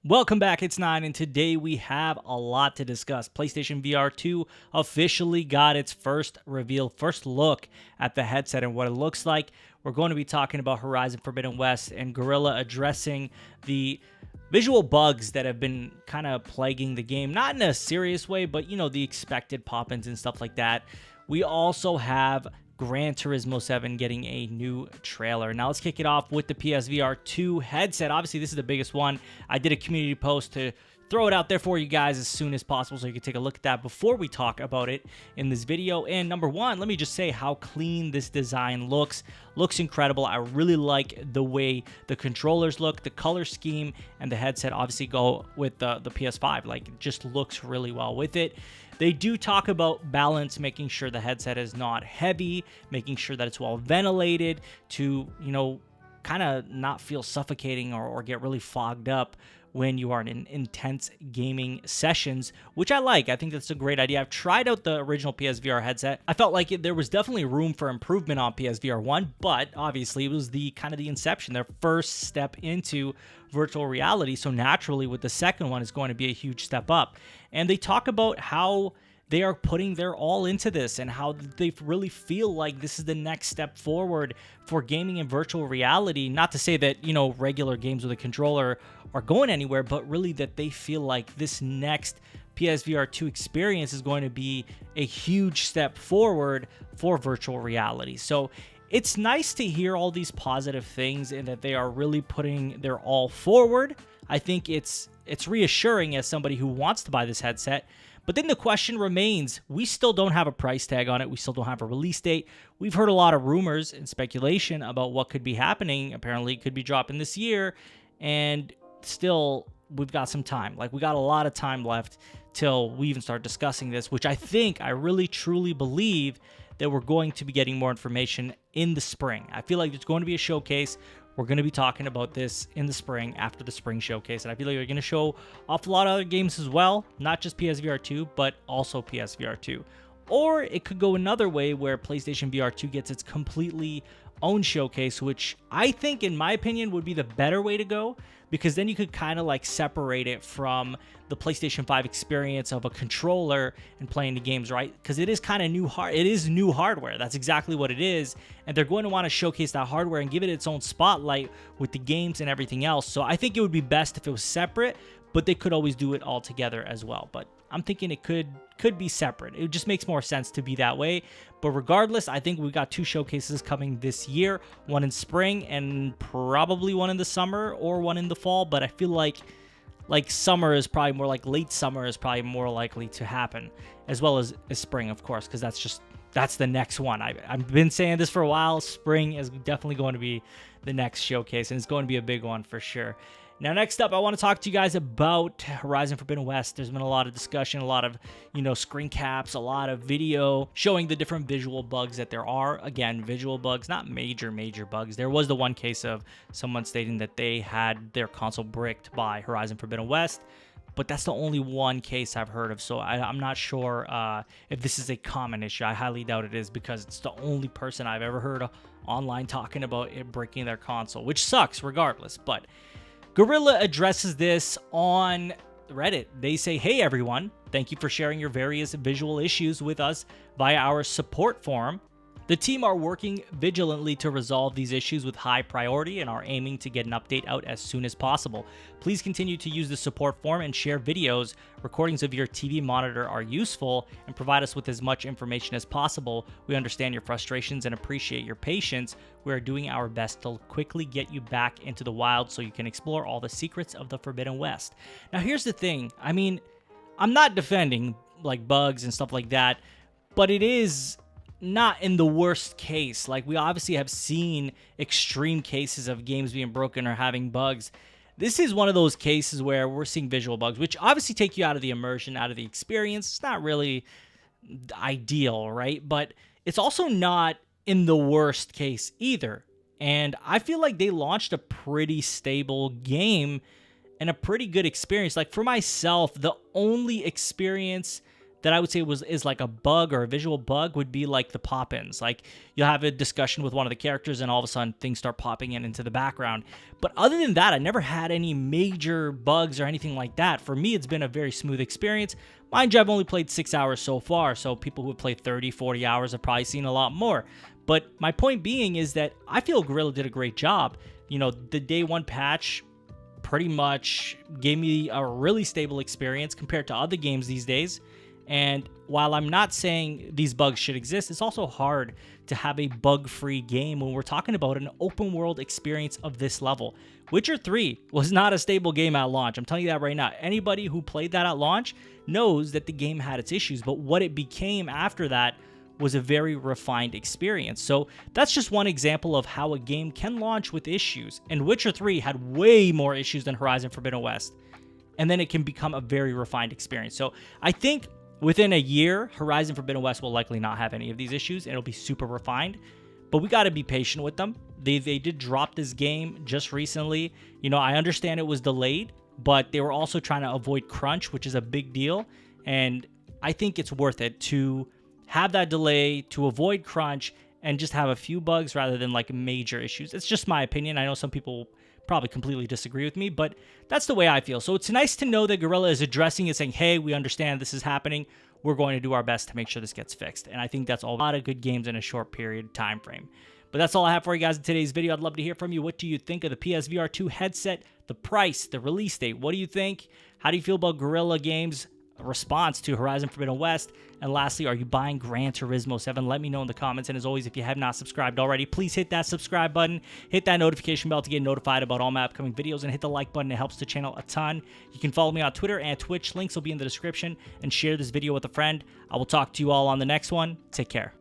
Welcome back, it's 9, and today we have a lot to discuss. PlayStation VR 2 officially got its first reveal, first look at the headset and what it looks like. We're going to be talking about Horizon Forbidden West and Guerrilla addressing the visual bugs that have been kind of plaguing the game. Not in a serious way, but you know, the expected pop-ins and stuff like that. We also have Gran Turismo 7 getting a new trailer. Now let's kick it off with the PSVR 2 headset. Obviously, this is the biggest one. I did a community post to throw it out there for you guys as soon as possible so you can take a look at that before we talk about it in this video. And number one, let me just say how clean this design looks. Looks incredible. I really like the way the controllers look, the color scheme, and the headset obviously go with the PS5. Like, it just looks really well with it. They do talk about balance, making sure the headset is not heavy, making sure that it's well ventilated to, you know, kind of not feel suffocating or get really fogged up when you are in intense gaming sessions, which I like. I think that's a great idea. I've tried out the original PSVR headset. I felt like there was definitely room for improvement on PSVR 1, but obviously it was the kind of the inception, their first step into virtual reality. So naturally with the second one is going to be a huge step up. And they talk about how they are putting their all into this and how they really feel like this is the next step forward for gaming in virtual reality. Not to say that, you know, regular games with a controller are going anywhere, but really that they feel like this next PSVR 2 experience is going to be a huge step forward for virtual reality. So it's nice to hear all these positive things and that they are really putting their all forward. I think it's reassuring as somebody who wants to buy this headset. But then the question remains, we still don't have a price tag on it. We still don't have a release date. We've heard a lot of rumors and speculation about what could be happening. Apparently, it could be dropping this year. And still, we've got some time. Like, we got a lot of time left till we even start discussing this, which I really, truly believe that we're going to be getting more information in the spring. I feel like there's going to be a showcase. We're going to be talking about this in the spring, after the spring showcase. And I feel like we're going to show off a lot of other games as well. Not just PSVR 2, but also PSVR 2. Or it could go another way where PlayStation VR 2 gets its completely own showcase, which I think, in my opinion, would be the better way to go. Because then you could kind of like separate it from the PlayStation 5 experience of a controller and playing the games, right? Because it is kind of new hardware. That's exactly what it is. And they're going to want to showcase that hardware and give it its own spotlight with the games and everything else. So I think it would be best if it was separate, but they could always do it all together as well. But I'm thinking it could be separate. It just makes more sense to be that way. But regardless, I think we got two showcases coming this year, one in spring and probably one in the summer or one in the fall. But I feel like summer is probably more like late summer is probably more likely to happen, as well as spring, of course, because that's the next one. I've been saying this for a while. Spring is definitely going to be the next showcase, and it's going to be a big one for sure. Now, next up, I want to talk to you guys about Horizon Forbidden West. There's been a lot of discussion, a lot of, you know, screen caps, a lot of video showing the different visual bugs that there are. Again, visual bugs, not major bugs. There was the one case of someone stating that they had their console bricked by Horizon Forbidden West, but that's the only one case I've heard of. So I'm not sure if this is a common issue. I highly doubt it is, because it's the only person I've ever heard online talking about it breaking their console, which sucks regardless. But Guerrilla addresses this on Reddit. They say, "Hey everyone, thank you for sharing your various visual issues with us via our support forum. The team are working vigilantly to resolve these issues with high priority and are aiming to get an update out as soon as possible. Please continue to use the support forum and share videos. Recordings of your TV monitor are useful, and provide us with as much information as possible. We understand your frustrations and appreciate your patience. We are doing our best to quickly get you back into the wild so you can explore all the secrets of the Forbidden West." Now, here's the thing. I mean, I'm not defending like bugs and stuff like that, but it is not in the worst case. Like, we obviously have seen extreme cases of games being broken or having bugs. This is one of those cases where we're seeing visual bugs, which obviously take you out of the immersion, out of the experience. It's not really ideal, right? But it's also not in the worst case either. And I feel like they launched a pretty stable game and a pretty good experience. Like, for myself, the only experience that I would say is like a bug or a visual bug would be like the pop-ins. Like you'll have a discussion with one of the characters and all of a sudden things start popping into the background. But other than that, I never had any major bugs or anything like that. For me, it's been a very smooth experience. Mind you, I've only played 6 hours so far, so people who have played 30, 40 hours have probably seen a lot more. But my point being is that I feel Guerrilla did a great job. You know, the day one patch pretty much gave me a really stable experience compared to other games these days. And while I'm not saying these bugs should exist, it's also hard to have a bug-free game when we're talking about an open world experience of this level. Witcher 3 was not a stable game at launch. I'm telling you that right now. Anybody who played that at launch knows that the game had its issues, but what it became after that was a very refined experience. So that's just one example of how a game can launch with issues. And Witcher 3 had way more issues than Horizon Forbidden West. And then it can become a very refined experience. So I think within a year, Horizon Forbidden West will likely not have any of these issues, and it'll be super refined. But we got to be patient with them. They did drop this game just recently. You know, I understand it was delayed, but they were also trying to avoid crunch, which is a big deal. And I think it's worth it to have that delay, to avoid crunch, and just have a few bugs rather than like major issues. It's just my opinion. I know some people probably completely disagree with me, but that's the way I feel. So it's nice to know that Guerrilla is addressing it, saying, hey, we understand this is happening. We're going to do our best to make sure this gets fixed. And I think that's a lot of good games in a short period time frame. But that's all I have for you guys in today's video. I'd love to hear from you. What do you think of the PSVR 2 headset, the price, the release date? What do you think? How do you feel about Guerrilla Games' response to Horizon Forbidden West? And lastly, are you buying Gran Turismo 7? Let me know in the comments. And as always, if you have not subscribed already, please hit that subscribe button, hit that notification bell to get notified about all my upcoming videos, and hit the like button. It helps the channel a ton. You can follow me on Twitter and Twitch. Links will be in the description, and share this video with a friend. I will talk to you all on the next one. Take care.